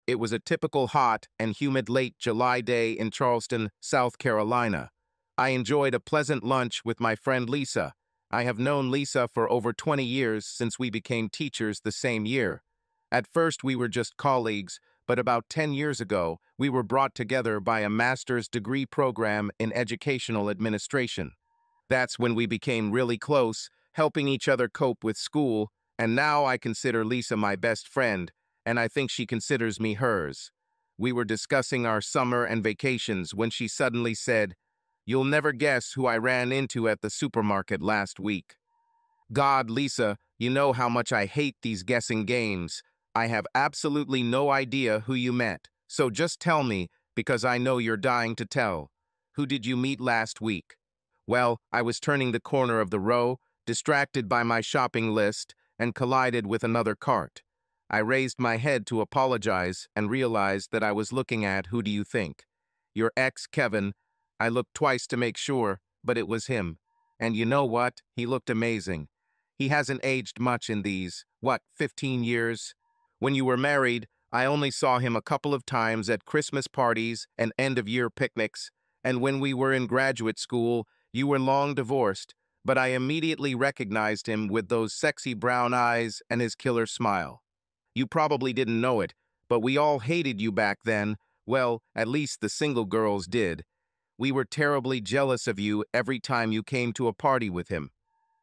It was a typical hot and humid late July day in Charleston, South Carolina. I enjoyed a pleasant lunch with my friend Lisa. I have known Lisa for over 20 years since we became teachers the same year. At first we were just colleagues, but about 10 years ago, we were brought together by a master's degree program in educational administration. That's when we became really close, helping each other cope with school, and now I consider Lisa my best friend, and I think she considers me hers. We were discussing our summer and vacations when she suddenly said, "You'll never guess who I ran into at the supermarket last week." God, Lisa, you know how much I hate these guessing games. I have absolutely no idea who you met, so just tell me, because I know you're dying to tell. Who did you meet last week? Well, I was turning the corner of the row, distracted by my shopping list, and collided with another cart. I raised my head to apologize and realized that I was looking at, who do you think? Your ex, Kevin. I looked twice to make sure, but it was him. And you know what? He looked amazing. He hasn't aged much in these, 15 years? When you were married, I only saw him a couple of times at Christmas parties and end-of-year picnics, and when we were in graduate school, you were long divorced, but I immediately recognized him with those sexy brown eyes and his killer smile. You probably didn't know it, but we all hated you back then. Well, at least the single girls did. We were terribly jealous of you every time you came to a party with him.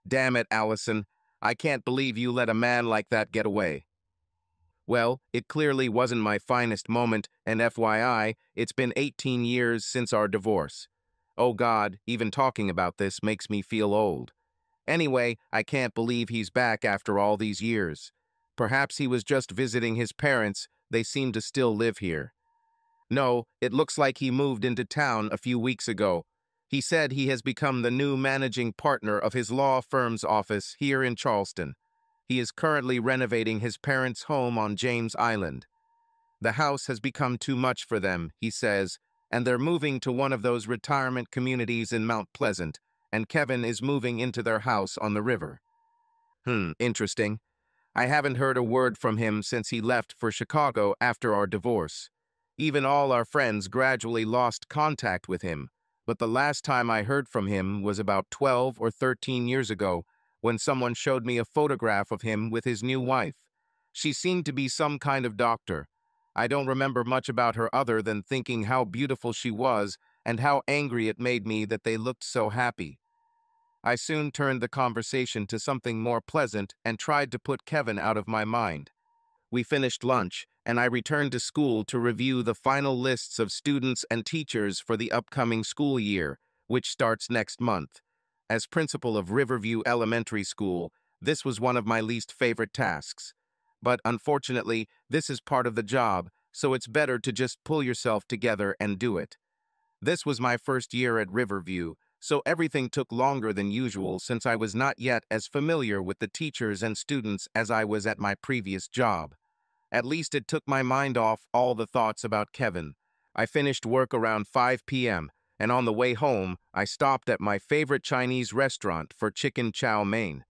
Damn it, Allison. I can't believe you let a man like that get away. Well, it clearly wasn't my finest moment, and FYI, it's been 18 years since our divorce. Oh God, even talking about this makes me feel old. Anyway, I can't believe he's back after all these years. Perhaps he was just visiting his parents. They seem to still live here. No, it looks like he moved into town a few weeks ago. He said he has become the new managing partner of his law firm's office here in Charleston. He is currently renovating his parents' home on James Island. The house has become too much for them, he says, and they're moving to one of those retirement communities in Mount Pleasant, and Kevin is moving into their house on the river. Interesting. I haven't heard a word from him since he left for Chicago after our divorce. Even all our friends gradually lost contact with him, but the last time I heard from him was about 12 or 13 years ago, when someone showed me a photograph of him with his new wife. She seemed to be some kind of doctor. I don't remember much about her other than thinking how beautiful she was and how angry it made me that they looked so happy. I soon turned the conversation to something more pleasant and tried to put Kevin out of my mind. We finished lunch, and I returned to school to review the final lists of students and teachers for the upcoming school year, which starts next month. As principal of Riverview Elementary School, this was one of my least favorite tasks. But unfortunately, this is part of the job, so it's better to just pull yourself together and do it. This was my first year at Riverview, so everything took longer than usual since I was not yet as familiar with the teachers and students as I was at my previous job. At least it took my mind off all the thoughts about Kevin. I finished work around 5 p.m., and on the way home, I stopped at my favorite Chinese restaurant for chicken chow mein.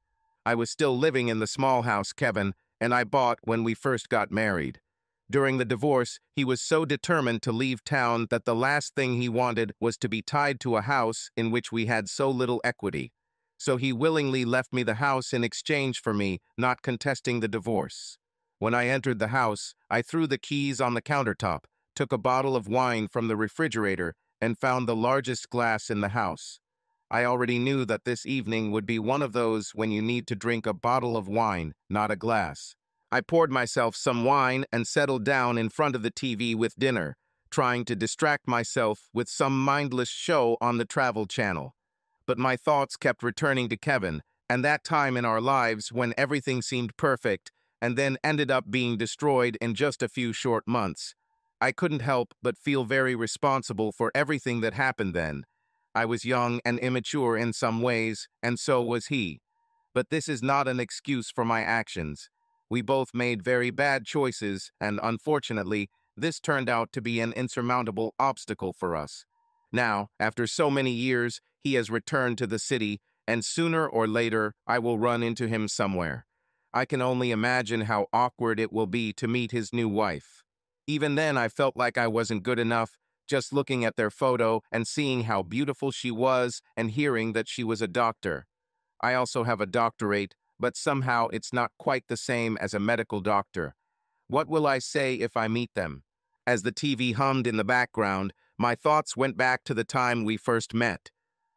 I was still living in the small house Kevin and I bought when we first got married. During the divorce, he was so determined to leave town that the last thing he wanted was to be tied to a house in which we had so little equity. So he willingly left me the house in exchange for me not contesting the divorce. When I entered the house, I threw the keys on the countertop, took a bottle of wine from the refrigerator, and found the largest glass in the house. I already knew that this evening would be one of those when you need to drink a bottle of wine, not a glass. I poured myself some wine and settled down in front of the TV with dinner, trying to distract myself with some mindless show on the Travel Channel. But my thoughts kept returning to Kevin, and that time in our lives when everything seemed perfect and then ended up being destroyed in just a few short months. I couldn't help but feel very responsible for everything that happened then. I was young and immature in some ways, and so was he. But this is not an excuse for my actions. We both made very bad choices, and unfortunately, this turned out to be an insurmountable obstacle for us. Now, after so many years, he has returned to the city, and sooner or later, I will run into him somewhere. I can only imagine how awkward it will be to meet his new wife. Even then, I felt like I wasn't good enough, just looking at their photo and seeing how beautiful she was and hearing that she was a doctor. I also have a doctorate, but somehow it's not quite the same as a medical doctor. What will I say if I meet them? As the TV hummed in the background, my thoughts went back to the time we first met.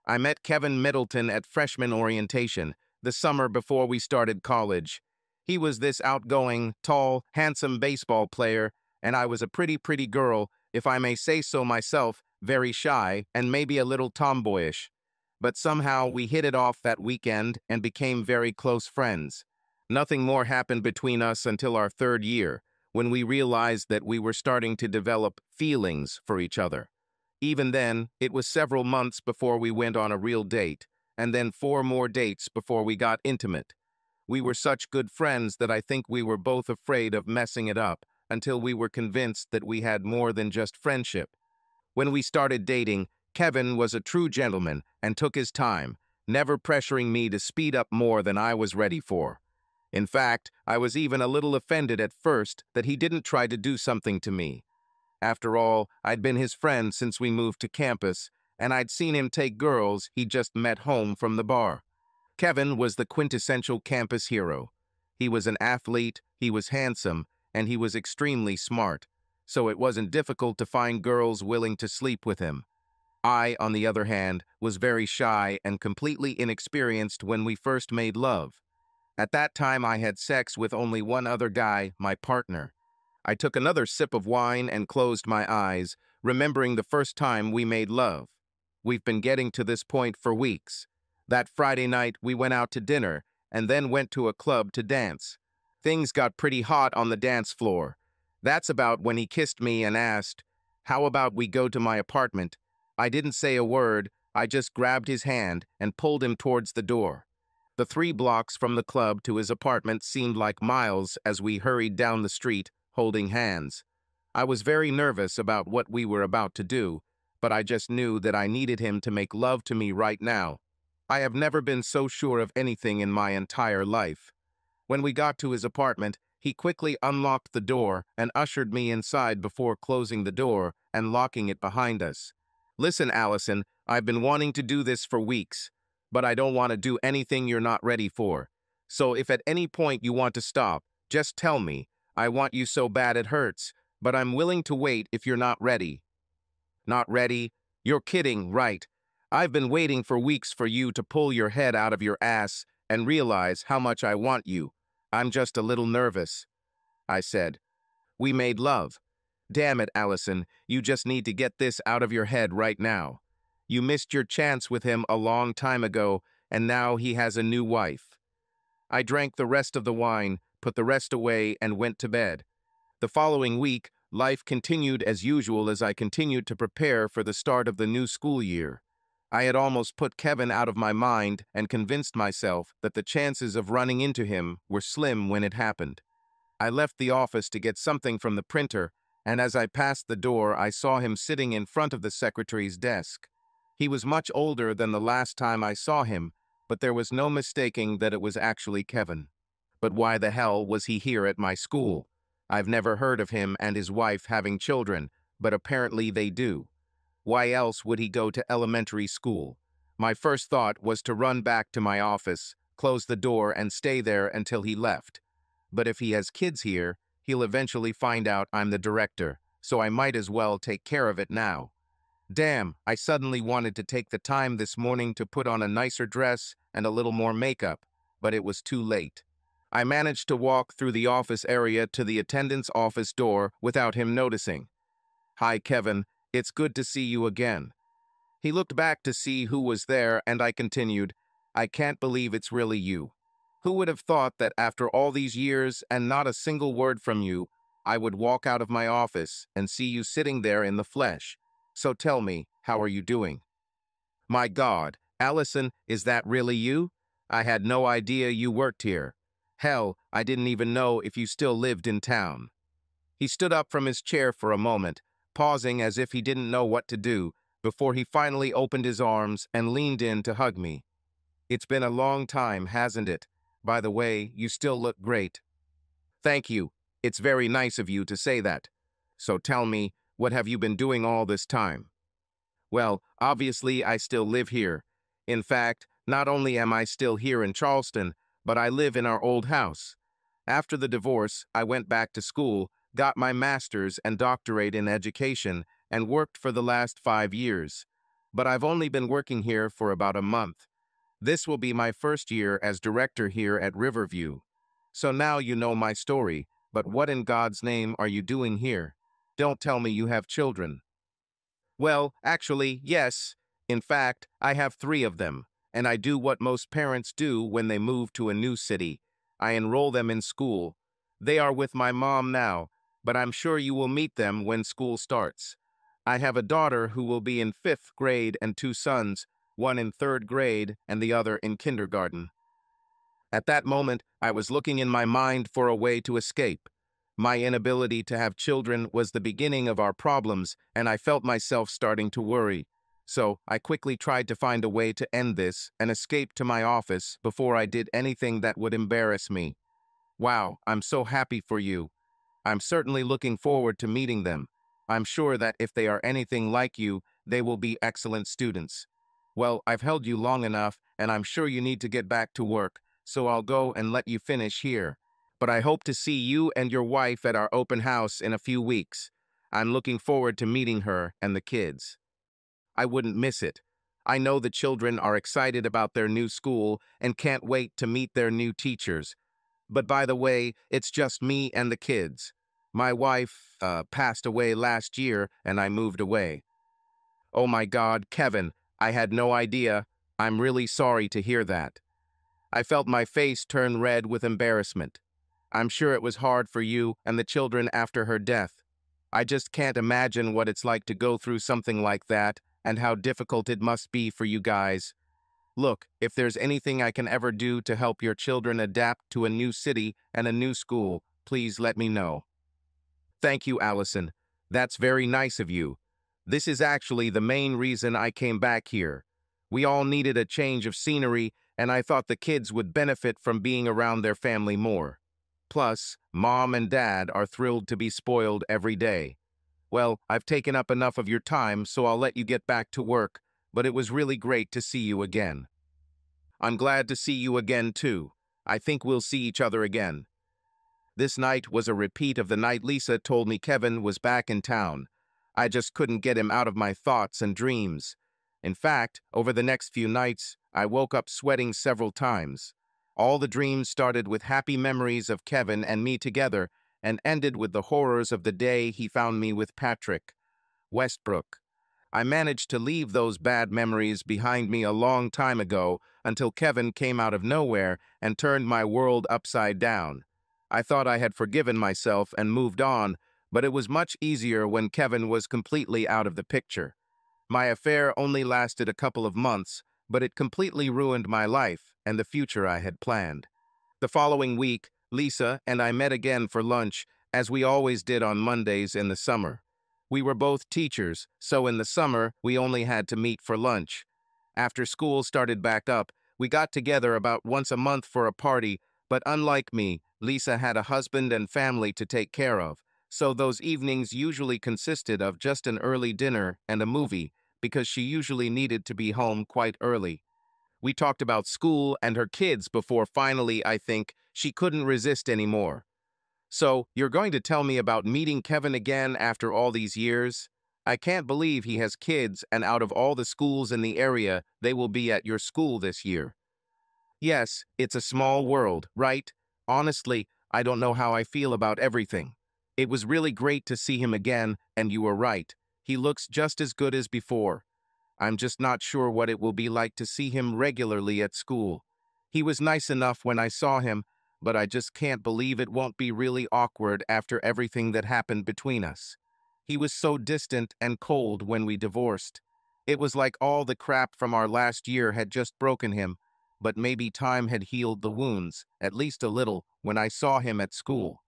I met Kevin Middleton at freshman orientation, the summer before we started college. He was this outgoing, tall, handsome baseball player, and I was a pretty girl, if I may say so myself, very shy and maybe a little tomboyish. But somehow we hit it off that weekend and became very close friends. Nothing more happened between us until our third year, when we realized that we were starting to develop feelings for each other. Even then, it was several months before we went on a real date, and then 4 more dates before we got intimate. We were such good friends that I think we were both afraid of messing it up until we were convinced that we had more than just friendship. When we started dating, Kevin was a true gentleman and took his time, never pressuring me to speed up more than I was ready for. In fact, I was even a little offended at first that he didn't try to do something to me. After all, I'd been his friend since we moved to campus, and I'd seen him take girls he just met home from the bar. Kevin was the quintessential campus hero. He was an athlete, he was handsome, and he was extremely smart, so it wasn't difficult to find girls willing to sleep with him. I, on the other hand, was very shy and completely inexperienced when we first made love. At that time, I had sex with only one other guy, my partner. I took another sip of wine and closed my eyes, remembering the first time we made love. We've been getting to this point for weeks. That Friday night, we went out to dinner and then went to a club to dance. Things got pretty hot on the dance floor. That's about when he kissed me and asked, "How about we go to my apartment?" I didn't say a word, I just grabbed his hand and pulled him towards the door. The 3 blocks from the club to his apartment seemed like miles as we hurried down the street, holding hands. I was very nervous about what we were about to do, but I just knew that I needed him to make love to me right now. I have never been so sure of anything in my entire life. When we got to his apartment, he quickly unlocked the door and ushered me inside before closing the door and locking it behind us. "Listen, Allison, I've been wanting to do this for weeks, but I don't want to do anything you're not ready for. So if at any point you want to stop, just tell me. I want you so bad it hurts, but I'm willing to wait if you're not ready." "Not ready? You're kidding, right? I've been waiting for weeks for you to pull your head out of your ass and realize how much I want you. I'm just a little nervous," I said. "We made love. Damn it, Allison, you just need to get this out of your head right now. You missed your chance with him a long time ago, and now he has a new wife." I drank the rest of the wine, put the rest away, and went to bed. The following week, life continued as usual as I continued to prepare for the start of the new school year. I had almost put Kevin out of my mind and convinced myself that the chances of running into him were slim when it happened. I left the office to get something from the printer, and as I passed the door, I saw him sitting in front of the secretary's desk. He was much older than the last time I saw him, but there was no mistaking that it was actually Kevin. But why the hell was he here at my school? I've never heard of him and his wife having children, but apparently they do. Why else would he go to elementary school? My first thought was to run back to my office, close the door, and stay there until he left. But if he has kids here, he'll eventually find out I'm the director, so I might as well take care of it now. Damn, I suddenly wanted to take the time this morning to put on a nicer dress and a little more makeup, but it was too late. I managed to walk through the office area to the attendant's office door without him noticing. "Hi, Kevin. It's good to see you again." He looked back to see who was there, and I continued, "I can't believe it's really you. Who would have thought that after all these years and not a single word from you, I would walk out of my office and see you sitting there in the flesh? So tell me, how are you doing?" "My God, Allison, is that really you? I had no idea you worked here. Hell, I didn't even know if you still lived in town." He stood up from his chair for a moment, pausing as if he didn't know what to do, before he finally opened his arms and leaned in to hug me. "It's been a long time, hasn't it? By the way, you still look great." "Thank you. It's very nice of you to say that." So tell me, what have you been doing all this time? Well, obviously I still live here. In fact, not only am I still here in Charleston, but I live in our old house. After the divorce, I went back to school, got my master's and doctorate in education, and worked for the last 5 years. But I've only been working here for about a month. This will be my first year as director here at Riverview. So now you know my story, but what in God's name are you doing here? Don't tell me you have children. Well, actually, yes. In fact, I have 3 of them, and I do what most parents do when they move to a new city. I enroll them in school. They are with my mom now, but I'm sure you will meet them when school starts. I have a daughter who will be in 5th grade and 2 sons, one in 3rd grade and the other in kindergarten. At that moment, I was looking in my mind for a way to escape. My inability to have children was the beginning of our problems, and I felt myself starting to worry. So I quickly tried to find a way to end this and escape to my office before I did anything that would embarrass me. Wow, I'm so happy for you. I'm certainly looking forward to meeting them. I'm sure that if they are anything like you, they will be excellent students. Well, I've held you long enough, and I'm sure you need to get back to work, so I'll go and let you finish here. But I hope to see you and your wife at our open house in a few weeks. I'm looking forward to meeting her and the kids. I wouldn't miss it. I know the children are excited about their new school and can't wait to meet their new teachers. But by the way, it's just me and the kids. My wife passed away last year and I moved away. Oh my God, Kevin, I had no idea. I'm really sorry to hear that. I felt my face turn red with embarrassment. I'm sure it was hard for you and the children after her death. I just can't imagine what it's like to go through something like that and how difficult it must be for you guys. Look, if there's anything I can ever do to help your children adapt to a new city and a new school, please let me know. Thank you, Allison. That's very nice of you. This is actually the main reason I came back here. We all needed a change of scenery, and I thought the kids would benefit from being around their family more. Plus, Mom and Dad are thrilled to be spoiled every day. Well, I've taken up enough of your time, so I'll let you get back to work, but it was really great to see you again. I'm glad to see you again, too. I think we'll see each other again. This night was a repeat of the night Lisa told me Kevin was back in town. I just couldn't get him out of my thoughts and dreams. In fact, over the next few nights, I woke up sweating several times. All the dreams started with happy memories of Kevin and me together and ended with the horrors of the day he found me with Patrick Westbrook. I managed to leave those bad memories behind me a long time ago until Kevin came out of nowhere and turned my world upside down. I thought I had forgiven myself and moved on, but it was much easier when Kevin was completely out of the picture. My affair only lasted a couple of months, but it completely ruined my life and the future I had planned. The following week, Lisa and I met again for lunch, as we always did on Mondays in the summer. We were both teachers, so in the summer, we only had to meet for lunch. After school started back up, we got together about once a month for a party, but unlike me, Lisa had a husband and family to take care of, so those evenings usually consisted of just an early dinner and a movie, because she usually needed to be home quite early. We talked about school and her kids before finally, I think, she couldn't resist anymore. So, you're going to tell me about meeting Kevin again after all these years? I can't believe he has kids, and out of all the schools in the area, they will be at your school this year. Yes, it's a small world, right? Honestly, I don't know how I feel about everything. It was really great to see him again, and you were right. He looks just as good as before. I'm just not sure what it will be like to see him regularly at school. He was nice enough when I saw him, but I just can't believe it won't be really awkward after everything that happened between us. He was so distant and cold when we divorced. It was like all the crap from our last year had just broken him, but maybe time had healed the wounds, at least a little, when I saw him at school.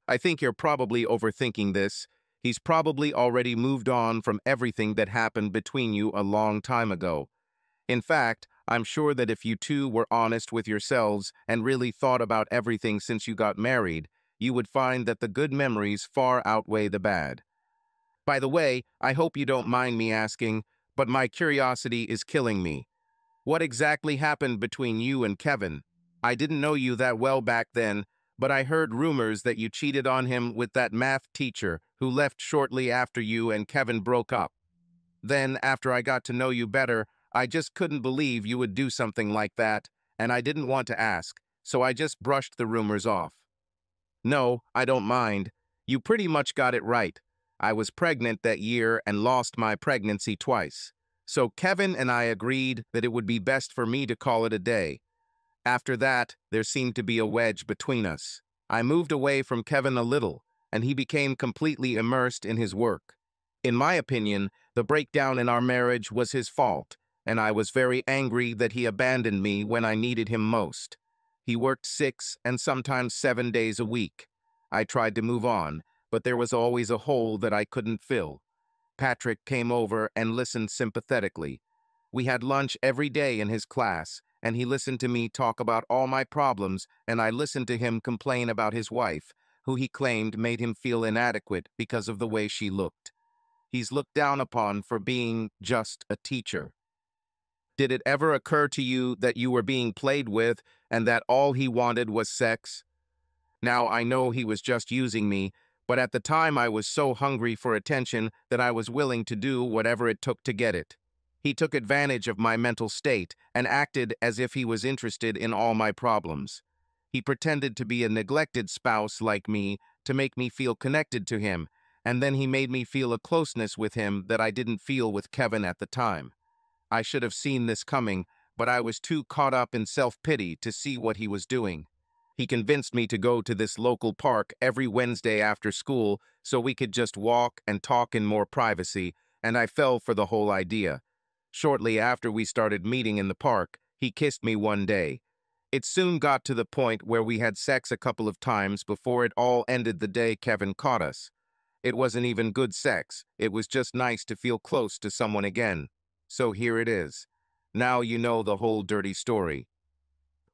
I think you're probably overthinking this. He's probably already moved on from everything that happened between you a long time ago. In fact, I'm sure that if you two were honest with yourselves and really thought about everything since you got married, you would find that the good memories far outweigh the bad. By the way, I hope you don't mind me asking, but my curiosity is killing me. What exactly happened between you and Kevin? I didn't know you that well back then, but I heard rumors that you cheated on him with that math teacher who left shortly after you and Kevin broke up. Then, after I got to know you better, I just couldn't believe you would do something like that, and I didn't want to ask, so I just brushed the rumors off. No, I don't mind. You pretty much got it right. I was pregnant that year and lost my pregnancy twice. So Kevin and I agreed that it would be best for me to call it a day. After that, there seemed to be a wedge between us. I moved away from Kevin a little, and he became completely immersed in his work. In my opinion, the breakdown in our marriage was his fault, and I was very angry that he abandoned me when I needed him most. He worked 6 and sometimes 7 days a week. I tried to move on, but there was always a hole that I couldn't fill. Patrick came over and listened sympathetically. We had lunch every day in his class, and he listened to me talk about all my problems, and I listened to him complain about his wife, who he claimed made him feel inadequate because of the way she looked. He's looked down upon for being just a teacher. Did it ever occur to you that you were being played with and that all he wanted was sex? Now, I know he was just using me, but at the time I was so hungry for attention that I was willing to do whatever it took to get it. He took advantage of my mental state and acted as if he was interested in all my problems. He pretended to be a neglected spouse like me to make me feel connected to him, and then he made me feel a closeness with him that I didn't feel with Kevin at the time. I should have seen this coming, but I was too caught up in self-pity to see what he was doing. He convinced me to go to this local park every Wednesday after school so we could just walk and talk in more privacy, and I fell for the whole idea. Shortly after we started meeting in the park, he kissed me one day. It soon got to the point where we had sex a couple of times before it all ended the day Kevin caught us. It wasn't even good sex, it was just nice to feel close to someone again. So here it is. Now you know the whole dirty story.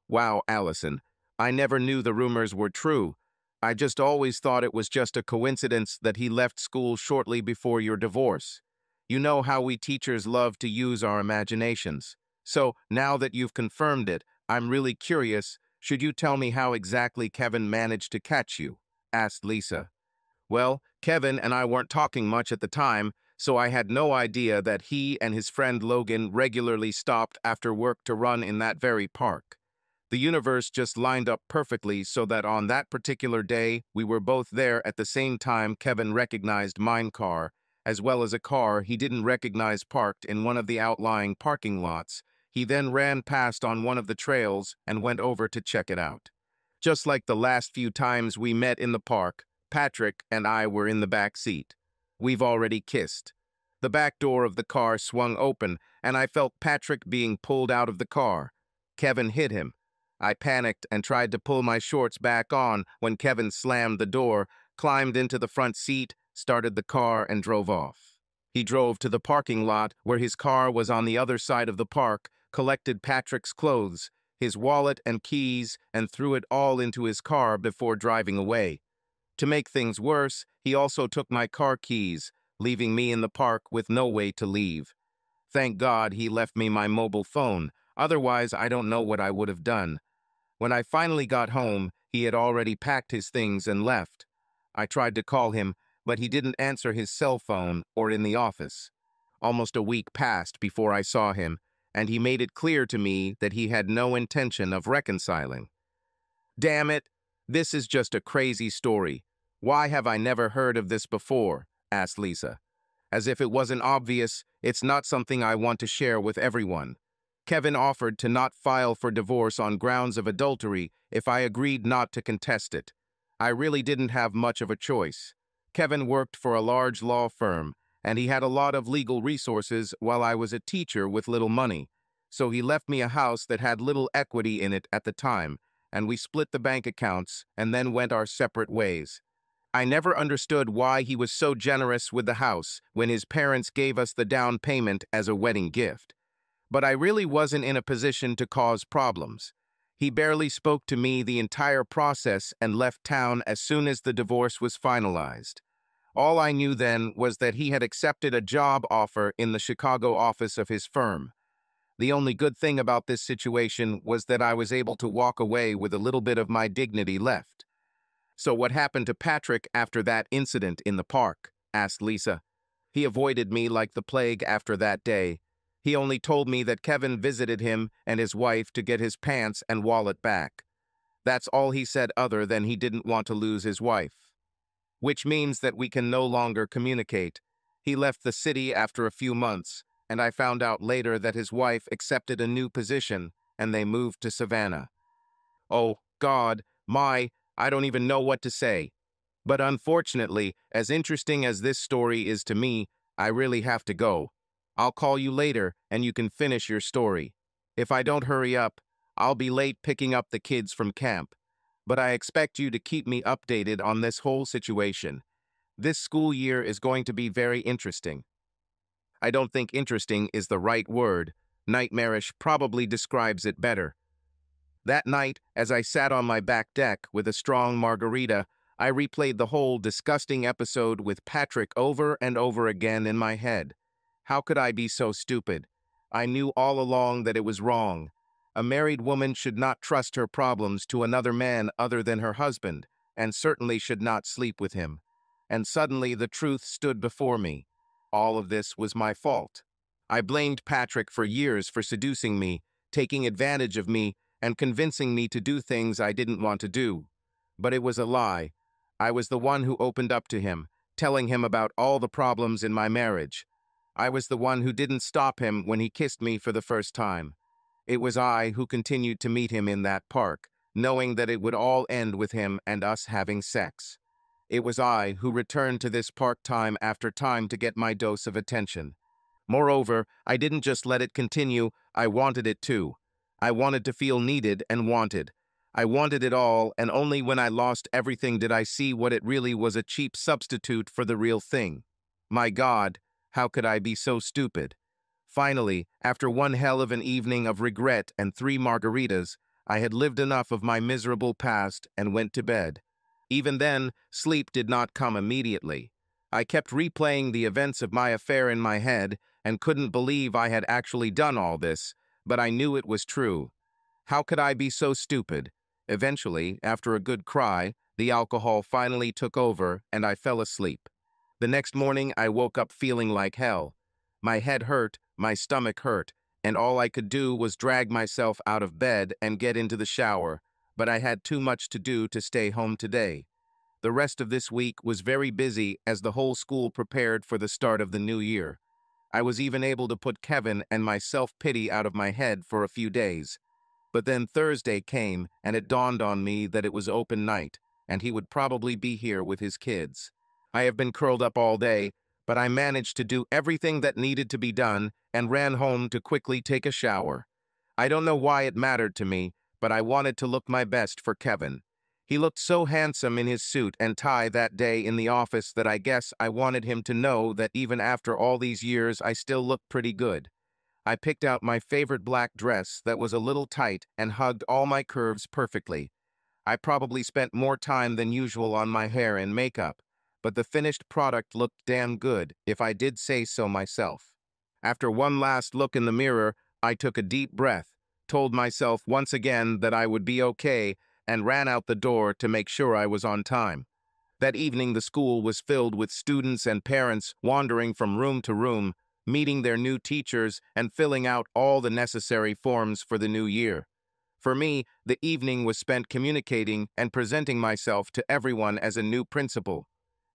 Wow, Allison, I never knew the rumors were true. I just always thought it was just a coincidence that he left school shortly before your divorce. You know how we teachers love to use our imaginations. So, now that you've confirmed it, I'm really curious. Should you tell me how exactly Kevin managed to catch you? Asked Lisa. Well, Kevin and I weren't talking much at the time, so I had no idea that he and his friend Logan regularly stopped after work to run in that very park. The universe just lined up perfectly so that on that particular day, we were both there at the same time. Kevin recognized mine car, as well as a car he didn't recognize parked in one of the outlying parking lots. He then ran past on one of the trails and went over to check it out. Just like the last few times we met in the park, Patrick and I were in the back seat. We've already kissed. The back door of the car swung open, and I felt Patrick being pulled out of the car. Kevin hit him. I panicked and tried to pull my shorts back on when Kevin slammed the door, climbed into the front seat, started the car, and drove off. He drove to the parking lot where his car was on the other side of the park, collected Patrick's clothes, his wallet and keys, and threw it all into his car before driving away. To make things worse, he also took my car keys, leaving me in the park with no way to leave. Thank God he left me my mobile phone, otherwise I don't know what I would have done. When I finally got home, he had already packed his things and left. I tried to call him, but he didn't answer his cell phone or in the office. Almost a week passed before I saw him, and he made it clear to me that he had no intention of reconciling. Damn it, this is just a crazy story. Why have I never heard of this before? Asked Lisa. As if it wasn't obvious, it's not something I want to share with everyone. Kevin offered to not file for divorce on grounds of adultery if I agreed not to contest it. I really didn't have much of a choice. Kevin worked for a large law firm, and he had a lot of legal resources while I was a teacher with little money. So he left me a house that had little equity in it at the time, and we split the bank accounts and then went our separate ways. I never understood why he was so generous with the house when his parents gave us the down payment as a wedding gift. But I really wasn't in a position to cause problems. He barely spoke to me the entire process and left town as soon as the divorce was finalized. All I knew then was that he had accepted a job offer in the Chicago office of his firm. The only good thing about this situation was that I was able to walk away with a little bit of my dignity left. "So what happened to Patrick after that incident in the park?" asked Lisa. "He avoided me like the plague after that day. He only told me that Kevin visited him and his wife to get his pants and wallet back. That's all he said other than he didn't want to lose his wife. Which means that we can no longer communicate. He left the city after a few months, and I found out later that his wife accepted a new position and they moved to Savannah. Oh, God, I don't even know what to say. But unfortunately, as interesting as this story is to me, I really have to go. I'll call you later and you can finish your story. If I don't hurry up, I'll be late picking up the kids from camp. But I expect you to keep me updated on this whole situation. This school year is going to be very interesting." I don't think interesting is the right word. Nightmarish probably describes it better. That night, as I sat on my back deck with a strong margarita, I replayed the whole disgusting episode with Patrick over and over again in my head. How could I be so stupid? I knew all along that it was wrong. A married woman should not trust her problems to another man other than her husband, and certainly should not sleep with him. And suddenly the truth stood before me. All of this was my fault. I blamed Patrick for years for seducing me, taking advantage of me, and convincing me to do things I didn't want to do. But it was a lie. I was the one who opened up to him, telling him about all the problems in my marriage. I was the one who didn't stop him when he kissed me for the first time. It was I who continued to meet him in that park, knowing that it would all end with him and us having sex. It was I who returned to this park time after time to get my dose of attention. Moreover, I didn't just let it continue, I wanted it too. I wanted to feel needed and wanted. I wanted it all, and only when I lost everything did I see what it really was, a cheap substitute for the real thing. My God, how could I be so stupid? Finally, after one hell of an evening of regret and 3 margaritas, I had lived enough of my miserable past and went to bed. Even then, sleep did not come immediately. I kept replaying the events of my affair in my head and couldn't believe I had actually done all this, but I knew it was true. How could I be so stupid? Eventually, after a good cry, the alcohol finally took over and I fell asleep. The next morning, I woke up feeling like hell. My head hurt, my stomach hurt, and all I could do was drag myself out of bed and get into the shower, but I had too much to do to stay home today. The rest of this week was very busy as the whole school prepared for the start of the new year. I was even able to put Kevin and my self-pity out of my head for a few days. But then Thursday came, and it dawned on me that it was open night, and he would probably be here with his kids. I have been curled up all day, but I managed to do everything that needed to be done and ran home to quickly take a shower. I don't know why it mattered to me, but I wanted to look my best for Kevin. He looked so handsome in his suit and tie that day in the office that I guess I wanted him to know that even after all these years I still looked pretty good. I picked out my favorite black dress that was a little tight and hugged all my curves perfectly. I probably spent more time than usual on my hair and makeup, but the finished product looked damn good, if I did say so myself. After one last look in the mirror, I took a deep breath, told myself once again that I would be okay, and ran out the door to make sure I was on time. That evening, the school was filled with students and parents wandering from room to room, meeting their new teachers and filling out all the necessary forms for the new year. For me, the evening was spent communicating and presenting myself to everyone as a new principal.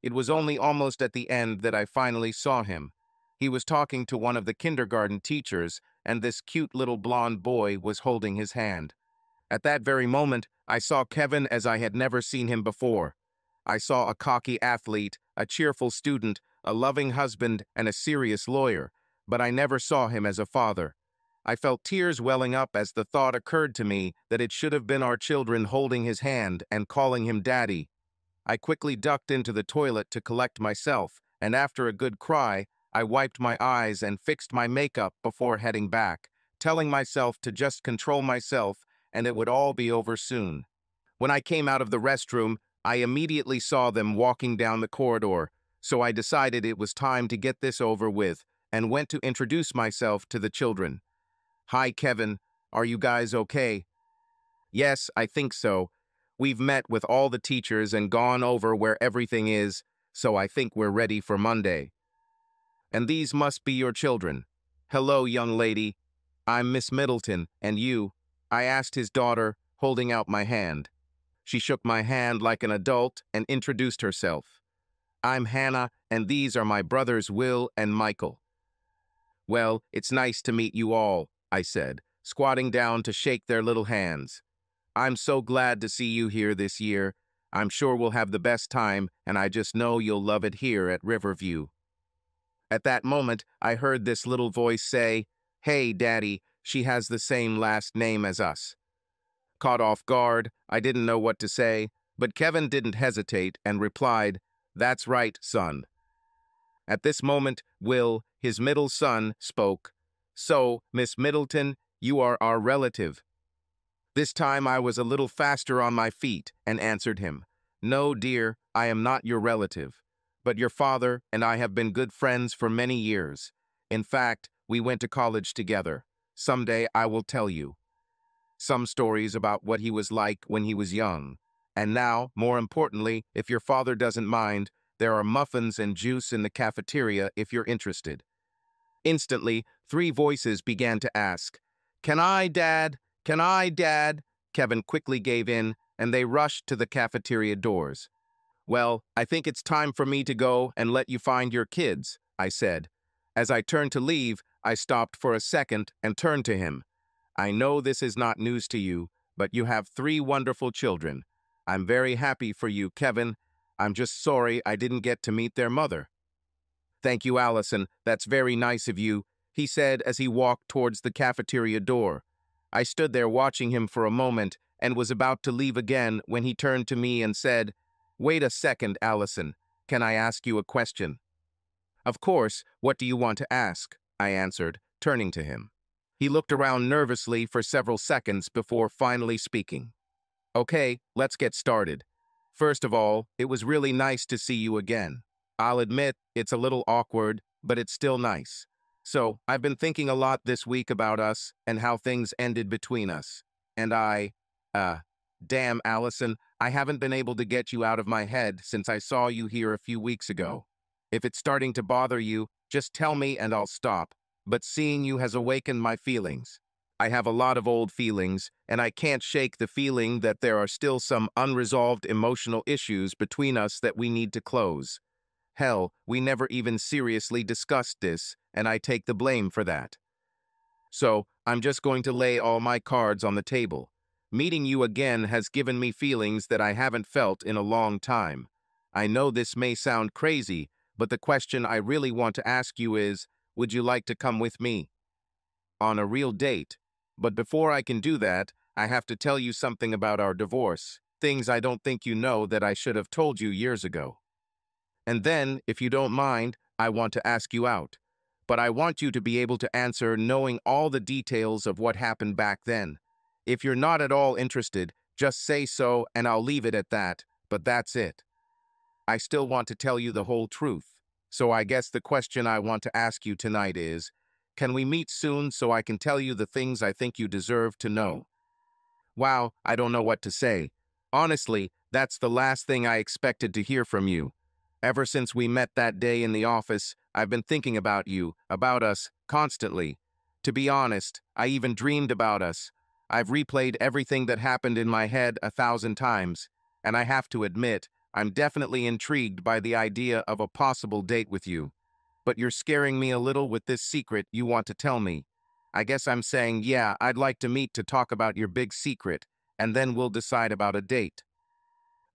It was only almost at the end that I finally saw him. He was talking to one of the kindergarten teachers, and this cute little blonde boy was holding his hand. At that very moment, I saw Kevin as I had never seen him before. I saw a cocky athlete, a cheerful student, a loving husband, and a serious lawyer, but I never saw him as a father. I felt tears welling up as the thought occurred to me that it should have been our children holding his hand and calling him Daddy. I quickly ducked into the toilet to collect myself, and after a good cry, I wiped my eyes and fixed my makeup before heading back, telling myself to just control myself and it would all be over soon. When I came out of the restroom, I immediately saw them walking down the corridor, so I decided it was time to get this over with and went to introduce myself to the children. "Hi, Kevin. Are you guys okay?" "Yes, I think so. We've met with all the teachers and gone over where everything is, so I think we're ready for Monday." "And these must be your children." "Hello, young lady. I'm Miss Middleton, and you?" I asked his daughter, holding out my hand. She shook my hand like an adult and introduced herself. "I'm Hannah, and these are my brothers Will and Michael." "Well, it's nice to meet you all," I said, squatting down to shake their little hands. "I'm so glad to see you here this year. I'm sure we'll have the best time, and I just know you'll love it here at Riverview." At that moment, I heard this little voice say, "Hey, Daddy, she has the same last name as us." Caught off guard, I didn't know what to say, but Kevin didn't hesitate and replied, "That's right, son." At this moment, Will, his middle son, spoke. "So, Miss Middleton, you are our relative." This time I was a little faster on my feet and answered him, "No, dear, I am not your relative, but your father and I have been good friends for many years. In fact, we went to college together. Someday I will tell you some stories about what he was like when he was young. And now, more importantly, if your father doesn't mind, there are muffins and juice in the cafeteria if you're interested." Instantly, three voices began to ask, "Can I, Dad? Can I, Dad?" Kevin quickly gave in, and they rushed to the cafeteria doors. "Well, I think it's time for me to go and let you find your kids," I said. As I turned to leave, I stopped for a second and turned to him. "I know this is not news to you, but you have three wonderful children. I'm very happy for you, Kevin. I'm just sorry I didn't get to meet their mother." "Thank you, Allison. That's very nice of you," he said as he walked towards the cafeteria door. I stood there watching him for a moment and was about to leave again when he turned to me and said, "Wait a second, Allison. Can I ask you a question?" "Of course. What do you want to ask?" I answered, turning to him. He looked around nervously for several seconds before finally speaking. "Okay, let's get started. First of all, it was really nice to see you again. I'll admit it's a little awkward, but it's still nice. So, I've been thinking a lot this week about us and how things ended between us. And damn, Allison, I haven't been able to get you out of my head since I saw you here a few weeks ago. If it's starting to bother you, just tell me and I'll stop. But seeing you has awakened my feelings. I have a lot of old feelings, and I can't shake the feeling that there are still some unresolved emotional issues between us that we need to close. Hell, we never even seriously discussed this, and I take the blame for that. So, I'm just going to lay all my cards on the table. Meeting you again has given me feelings that I haven't felt in a long time. I know this may sound crazy, but the question I really want to ask you is, would you like to come with me on a real date? But before I can do that, I have to tell you something about our divorce, things I don't think you know that I should have told you years ago. And then, if you don't mind, I want to ask you out. But I want you to be able to answer knowing all the details of what happened back then. If you're not at all interested, just say so and I'll leave it at that, but that's it. I still want to tell you the whole truth. So I guess the question I want to ask you tonight is, can we meet soon so I can tell you the things I think you deserve to know? Wow, I don't know what to say. Honestly, that's the last thing I expected to hear from you. Ever since we met that day in the office, I've been thinking about you, about us, constantly. To be honest, I even dreamed about us. I've replayed everything that happened in my head 1,000 times, and I have to admit, I'm definitely intrigued by the idea of a possible date with you. But you're scaring me a little with this secret you want to tell me. I guess I'm saying, yeah, I'd like to meet to talk about your big secret, and then we'll decide about a date.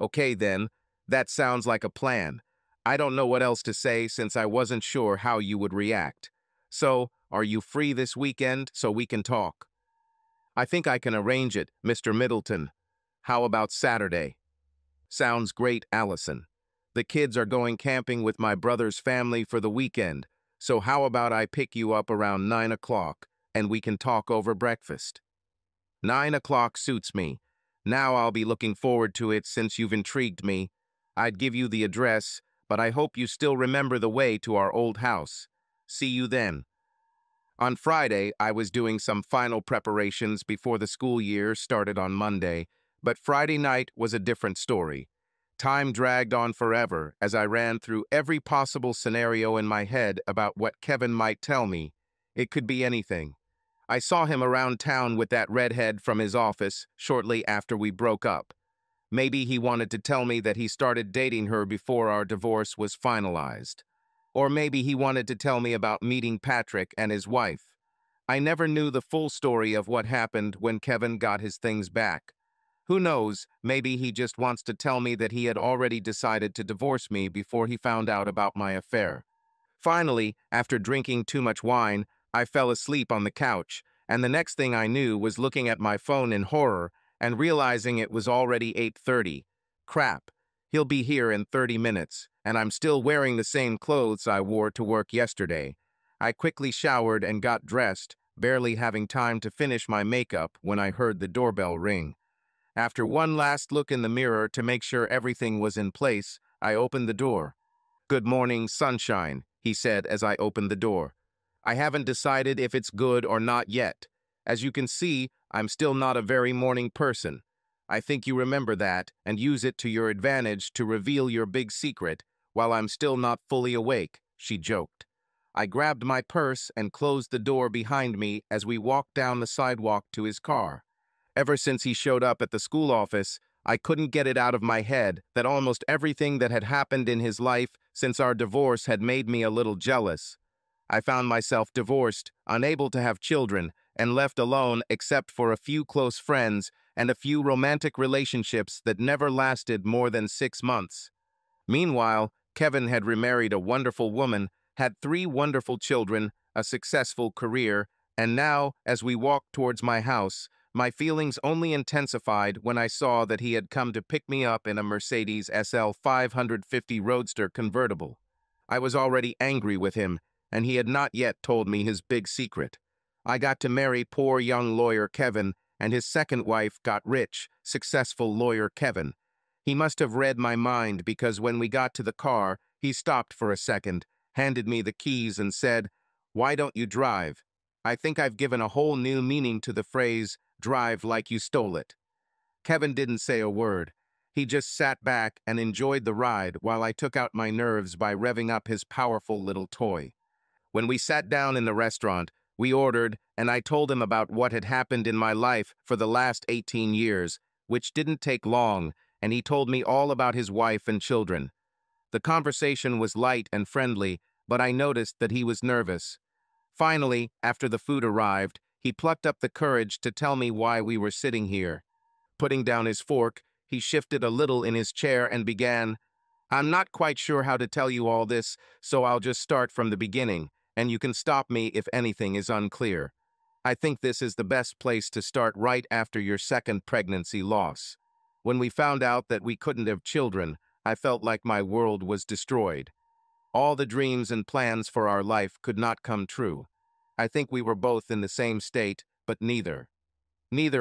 Okay then, that sounds like a plan. I don't know what else to say since I wasn't sure how you would react. So, are you free this weekend so we can talk? I think I can arrange it, Mr. Middleton. How about Saturday? Sounds great, Allison. The kids are going camping with my brother's family for the weekend, so how about I pick you up around 9 o'clock and we can talk over breakfast? 9 o'clock suits me. Now I'll be looking forward to it since you've intrigued me. I'd give you the address, but I hope you still remember the way to our old house. See you then. On Friday, I was doing some final preparations before the school year started on Monday, but Friday night was a different story. Time dragged on forever as I ran through every possible scenario in my head about what Kevin might tell me. It could be anything. I saw him around town with that redhead from his office shortly after we broke up. Maybe he wanted to tell me that he started dating her before our divorce was finalized. Or maybe he wanted to tell me about meeting Patrick and his wife. I never knew the full story of what happened when Kevin got his things back. Who knows, maybe he just wants to tell me that he had already decided to divorce me before he found out about my affair. Finally, after drinking too much wine, I fell asleep on the couch, and the next thing I knew was looking at my phone in horror and realizing it was already 8:30. Crap, he'll be here in 30 minutes, and I'm still wearing the same clothes I wore to work yesterday. I quickly showered and got dressed, barely having time to finish my makeup when I heard the doorbell ring. After one last look in the mirror to make sure everything was in place, I opened the door. "Good morning, sunshine," he said as I opened the door. "I haven't decided if it's good or not yet. As you can see, I'm still not a very morning person. I think you remember that and use it to your advantage to reveal your big secret while I'm still not fully awake," she joked. I grabbed my purse and closed the door behind me as we walked down the sidewalk to his car. Ever since he showed up at the school office, I couldn't get it out of my head that almost everything that had happened in his life since our divorce had made me a little jealous. I found myself divorced, unable to have children, and left alone except for a few close friends and a few romantic relationships that never lasted more than 6 months. Meanwhile, Kevin had remarried a wonderful woman, had 3 wonderful children, a successful career, and now, as we walked towards my house, my feelings only intensified when I saw that he had come to pick me up in a Mercedes SL 550 Roadster convertible. I was already angry with him, and he had not yet told me his big secret. I got to marry poor young lawyer Kevin, and his second wife got rich, successful lawyer Kevin. He must have read my mind because when we got to the car, he stopped for a second, handed me the keys and said, "Why don't you drive?" I think I've given a whole new meaning to the phrase, "drive like you stole it." Kevin didn't say a word. He just sat back and enjoyed the ride while I took out my nerves by revving up his powerful little toy. When we sat down in the restaurant, we ordered, and I told him about what had happened in my life for the last 18 years, which didn't take long, and he told me all about his wife and children. The conversation was light and friendly, but I noticed that he was nervous. Finally, after the food arrived, he plucked up the courage to tell me why we were sitting here. Putting down his fork, he shifted a little in his chair and began, "I'm not quite sure how to tell you all this, so I'll just start from the beginning, and you can stop me if anything is unclear. I think this is the best place to start right after your second pregnancy loss. When we found out that we couldn't have children, I felt like my world was destroyed. All the dreams and plans for our life could not come true. I think we were both in the same state, but neither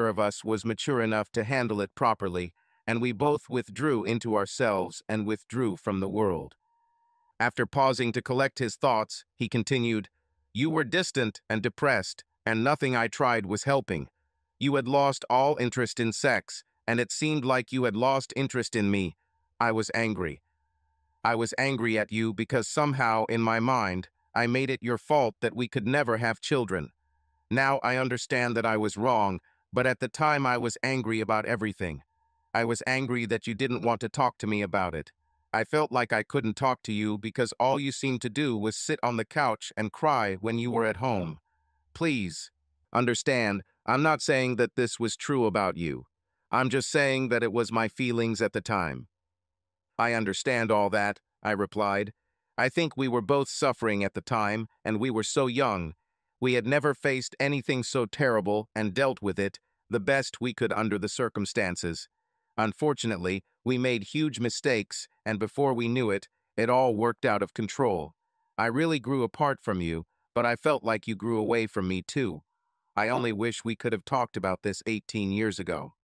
of us was mature enough to handle it properly, and we both withdrew into ourselves and withdrew from the world." After pausing to collect his thoughts, he continued, "You were distant and depressed, and nothing I tried was helping. You had lost all interest in sex, and it seemed like you had lost interest in me. I was angry. I was angry at you because somehow, in my mind, I made it your fault that we could never have children. Now I understand that I was wrong, but at the time I was angry about everything. I was angry that you didn't want to talk to me about it. I felt like I couldn't talk to you because all you seemed to do was sit on the couch and cry when you were at home. Please, understand, I'm not saying that this was true about you. I'm just saying that it was my feelings at the time." "I understand all that," I replied. "I think we were both suffering at the time, and we were so young. We had never faced anything so terrible and dealt with it the best we could under the circumstances. Unfortunately, we made huge mistakes, and before we knew it, it all worked out of control. I really grew apart from you, but I felt like you grew away from me too. I only wish we could have talked about this 18 years ago.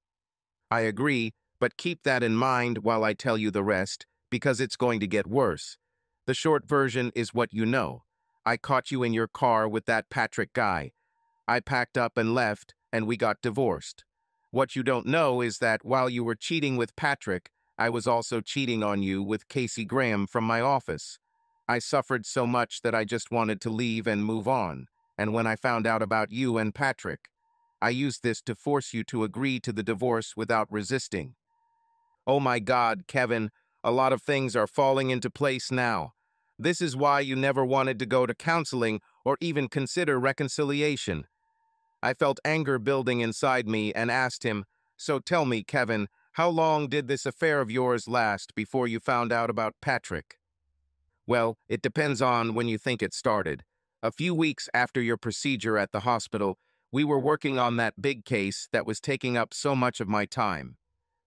I agree, but keep that in mind while I tell you the rest, because it's going to get worse. The short version is what you know. I caught you in your car with that Patrick guy. I packed up and left, and we got divorced. What you don't know is that while you were cheating with Patrick, I was also cheating on you with Casey Graham from my office. I suffered so much that I just wanted to leave and move on, and when I found out about you and Patrick, I used this to force you to agree to the divorce without resisting. Oh my God, Kevin, a lot of things are falling into place now. This is why you never wanted to go to counseling or even consider reconciliation. I felt anger building inside me and asked him, "So tell me, Kevin, how long did this affair of yours last before you found out about Patrick?" Well, it depends on when you think it started. A few weeks after your procedure at the hospital, we were working on that big case that was taking up so much of my time.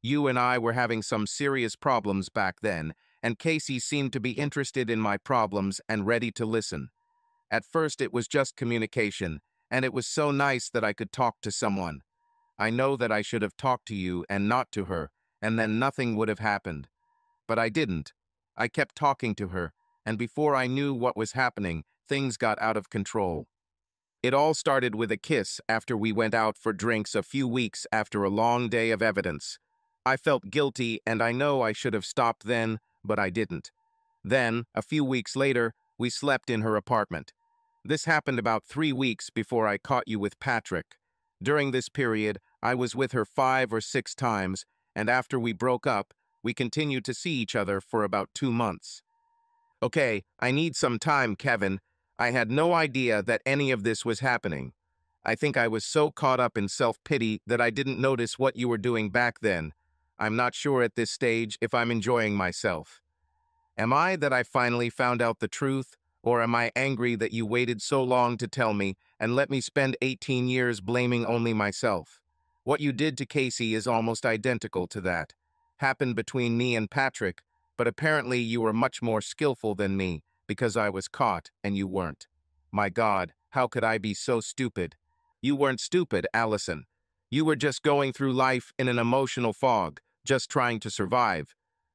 You and I were having some serious problems back then, and Casey seemed to be interested in my problems and ready to listen. At first, it was just communication, and it was so nice that I could talk to someone. I know that I should have talked to you and not to her, and then nothing would have happened. But I didn't. I kept talking to her, and before I knew what was happening, things got out of control. It all started with a kiss after we went out for drinks a few weeks after a long day of evidence. I felt guilty, and I know I should have stopped then, but I didn't. Then, a few weeks later, we slept in her apartment. This happened about 3 weeks before I caught you with Patrick. During this period, I was with her 5 or 6 times, and after we broke up, we continued to see each other for about 2 months. Okay, I need some time, Kevin. I had no idea that any of this was happening. I think I was so caught up in self-pity that I didn't notice what you were doing back then. I'm not sure at this stage if I'm enjoying myself. Am I that I finally found out the truth, or am I angry that you waited so long to tell me and let me spend 18 years blaming only myself? What you did to Casey is almost identical to that. Happened between me and Patrick, but apparently you were much more skillful than me because I was caught and you weren't. My God, how could I be so stupid? You weren't stupid, Allison. You were just going through life in an emotional fog, just trying to survive.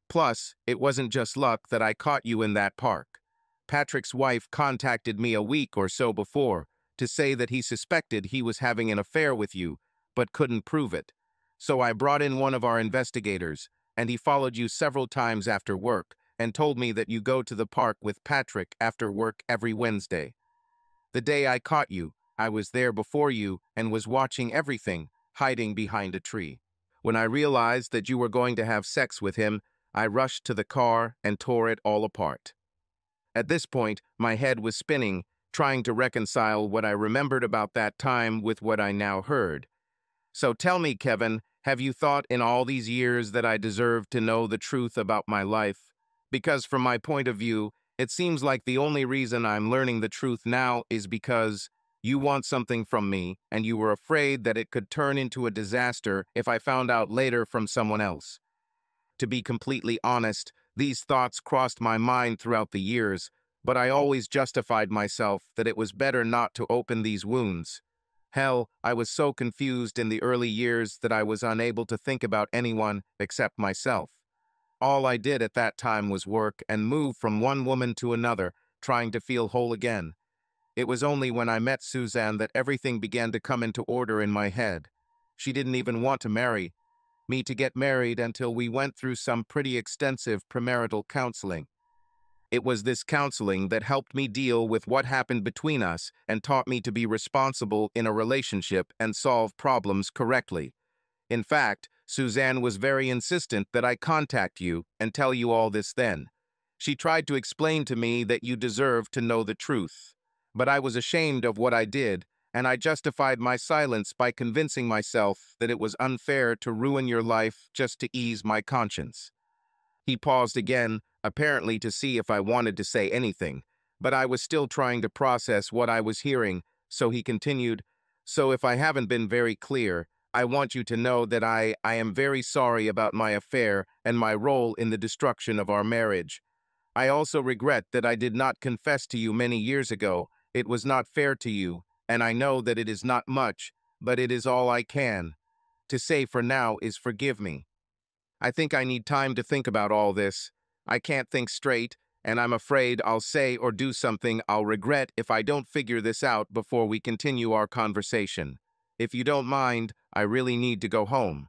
Plus, it wasn't just luck that I caught you in that park. Patrick's wife contacted me a week or so before to say that he suspected he was having an affair with you, but couldn't prove it. So I brought in one of our investigators, and he followed you several times after work and told me that you go to the park with Patrick after work every Wednesday. The day I caught you, I was there before you and was watching everything, hiding behind a tree. When I realized that you were going to have sex with him, I rushed to the car and tore it all apart. At this point, my head was spinning, trying to reconcile what I remembered about that time with what I now heard. So tell me, Kevin, have you thought in all these years that I deserve to know the truth about my life? Because from my point of view, it seems like the only reason I'm learning the truth now is because you want something from me, and you were afraid that it could turn into a disaster if I found out later from someone else. To be completely honest, these thoughts crossed my mind throughout the years, but I always justified myself that it was better not to open these wounds. Hell, I was so confused in the early years that I was unable to think about anyone except myself. All I did at that time was work and move from one woman to another, trying to feel whole again. It was only when I met Suzanne that everything began to come into order in my head. She didn't even want to marry me to get married until we went through some pretty extensive premarital counseling. It was this counseling that helped me deal with what happened between us and taught me to be responsible in a relationship and solve problems correctly. In fact, Suzanne was very insistent that I contact you and tell you all this then. She tried to explain to me that you deserved to know the truth. But I was ashamed of what I did, and I justified my silence by convincing myself that it was unfair to ruin your life just to ease my conscience. He paused again, apparently to see if I wanted to say anything, but I was still trying to process what I was hearing, so he continued, "So if I haven't been very clear, I want you to know that I am very sorry about my affair and my role in the destruction of our marriage. I also regret that I did not confess to you many years ago. It was not fair to you, and I know that it is not much, but it is all I can. To say for now is forgive me. I think I need time to think about all this. I can't think straight, and I'm afraid I'll say or do something I'll regret if I don't figure this out before we continue our conversation. If you don't mind, I really need to go home.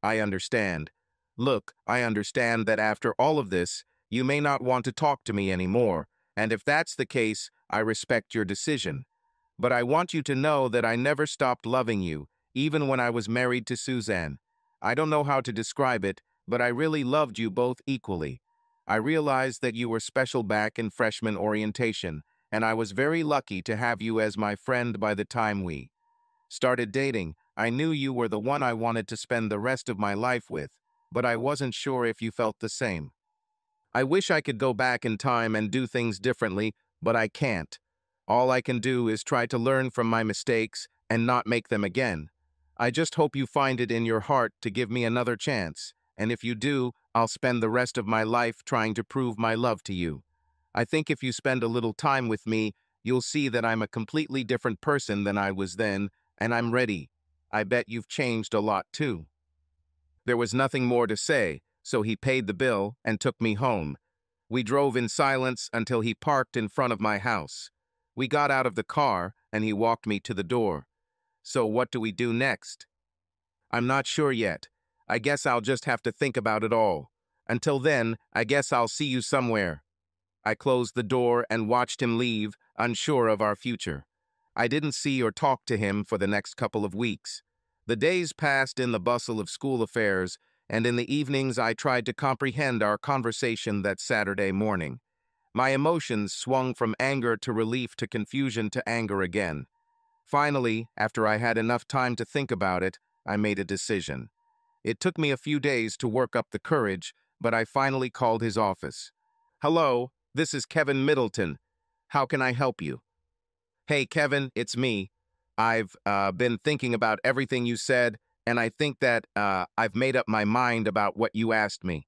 I understand. Look, I understand that after all of this, you may not want to talk to me anymore, and if that's the case, I respect your decision. But I want you to know that I never stopped loving you, even when I was married to Suzanne. I don't know how to describe it, but I really loved you both equally. I realized that you were special back in freshman orientation, and I was very lucky to have you as my friend by the time we started dating. I knew you were the one I wanted to spend the rest of my life with, but I wasn't sure if you felt the same. I wish I could go back in time and do things differently, but I can't. All I can do is try to learn from my mistakes and not make them again. I just hope you find it in your heart to give me another chance, and if you do, I'll spend the rest of my life trying to prove my love to you. I think if you spend a little time with me, you'll see that I'm a completely different person than I was then, and I'm ready. I bet you've changed a lot too. There was nothing more to say, so he paid the bill and took me home. We drove in silence until he parked in front of my house. We got out of the car, and he walked me to the door. So what do we do next? I'm not sure yet. I guess I'll just have to think about it all. Until then, I guess I'll see you somewhere. I closed the door and watched him leave, unsure of our future. I didn't see or talk to him for the next couple of weeks. The days passed in the bustle of school affairs, and in the evenings I tried to comprehend our conversation that Saturday morning. My emotions swung from anger to relief to confusion to anger again. Finally, after I had enough time to think about it, I made a decision. It took me a few days to work up the courage, but I finally called his office. "Hello, this is Kevin Middleton. How can I help you?" "Hey, Kevin, it's me. I've been thinking about everything you said, and I think that I've made up my mind about what you asked me."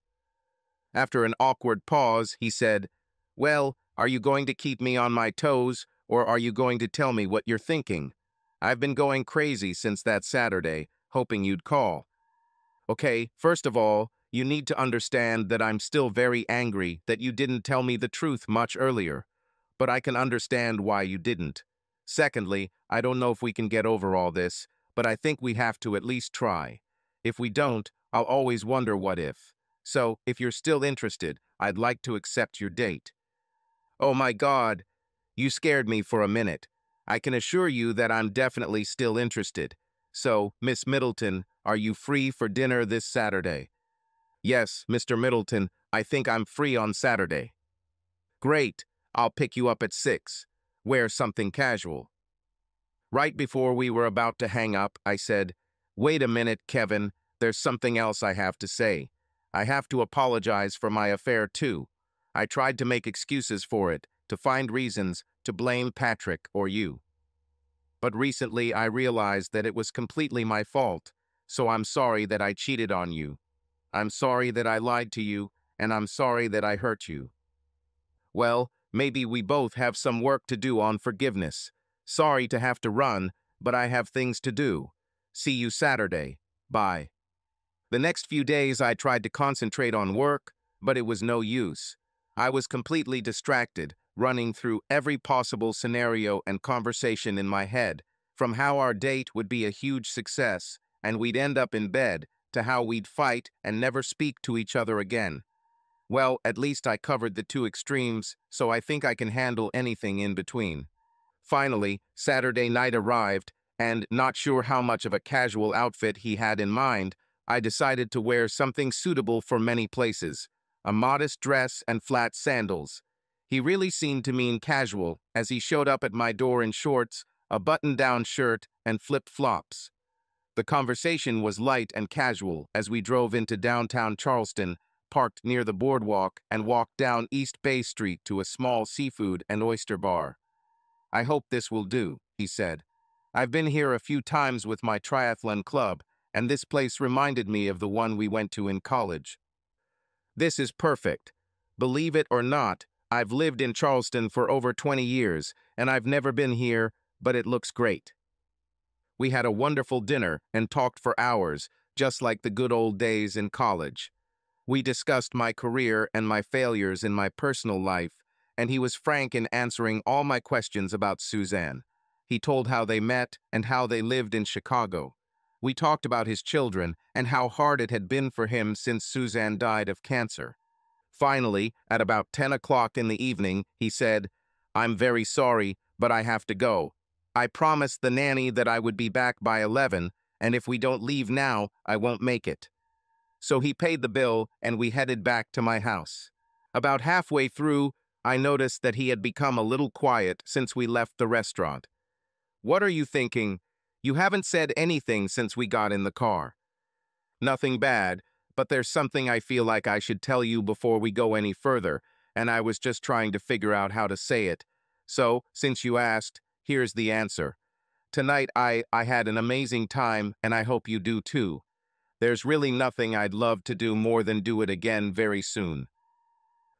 After an awkward pause, he said, "Well, are you going to keep me on my toes, or are you going to tell me what you're thinking? I've been going crazy since that Saturday, hoping you'd call." "Okay, first of all, you need to understand that I'm still very angry that you didn't tell me the truth much earlier, but I can understand why you didn't. Secondly, I don't know if we can get over all this, but I think we have to at least try. If we don't, I'll always wonder what if. So, if you're still interested, I'd like to accept your date." "Oh my God, you scared me for a minute. I can assure you that I'm definitely still interested. So, Miss Middleton, are you free for dinner this Saturday?" "Yes, Mr. Middleton, I think I'm free on Saturday." "Great, I'll pick you up at 6. Wear something casual." Right before we were about to hang up, I said, "Wait a minute, Kevin, there's something else I have to say. I have to apologize for my affair too. I tried to make excuses for it, to find reasons, to blame Patrick or you. But recently I realized that it was completely my fault, so I'm sorry that I cheated on you. I'm sorry that I lied to you, and I'm sorry that I hurt you." "Well, maybe we both have some work to do on forgiveness. Sorry to have to run, but I have things to do. See you Saturday. Bye." The next few days I tried to concentrate on work, but it was no use. I was completely distracted, running through every possible scenario and conversation in my head, from how our date would be a huge success and we'd end up in bed, to how we'd fight and never speak to each other again. Well, at least I covered the two extremes, so I think I can handle anything in between. Finally, Saturday night arrived, and not sure how much of a casual outfit he had in mind, I decided to wear something suitable for many places, a modest dress and flat sandals. He really seemed to mean casual, as he showed up at my door in shorts, a button-down shirt, and flip-flops. The conversation was light and casual as we drove into downtown Charleston, parked near the boardwalk, and walked down East Bay Street to a small seafood and oyster bar. "I hope this will do," he said. "I've been here a few times with my triathlon club, and this place reminded me of the one we went to in college. This is perfect. Believe it or not, I've lived in Charleston for over 20 years, and I've never been here, but it looks great. We had a wonderful dinner and talked for hours, just like the good old days in college. We discussed my career and my failures in my personal life, and he was frank in answering all my questions about Suzanne. He told how they met and how they lived in Chicago. We talked about his children and how hard it had been for him since Suzanne died of cancer. Finally, at about 10 o'clock in the evening, he said, "I'm very sorry, but I have to go. I promised the nanny that I would be back by 11, and if we don't leave now, I won't make it." So he paid the bill, and we headed back to my house. About halfway through, I noticed that he had become a little quiet since we left the restaurant. "What are you thinking? You haven't said anything since we got in the car." "Nothing bad, but there's something I feel like I should tell you before we go any further, and I was just trying to figure out how to say it. So, since you asked, here's the answer. Tonight I had an amazing time, and I hope you do too. There's really nothing I'd love to do more than do it again very soon.